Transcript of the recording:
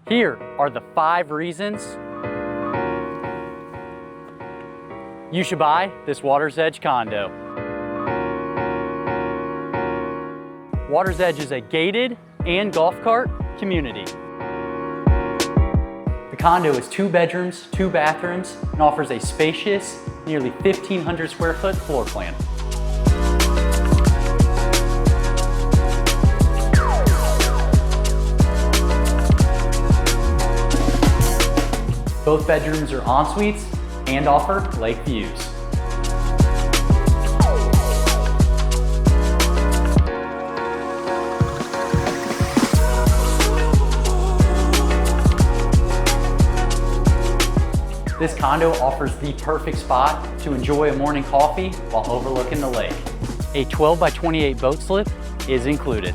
Here are the 5 reasons you should buy this Water's Edge condo. Water's Edge is a gated and golf cart community. The condo is 2 bedrooms, 2 bathrooms, and offers a spacious, nearly 1,500 square foot floor plan. Both bedrooms are en-suites and offer lake views. This condo offers the perfect spot to enjoy a morning coffee while overlooking the lake. A 12 by 28 boat slip is included.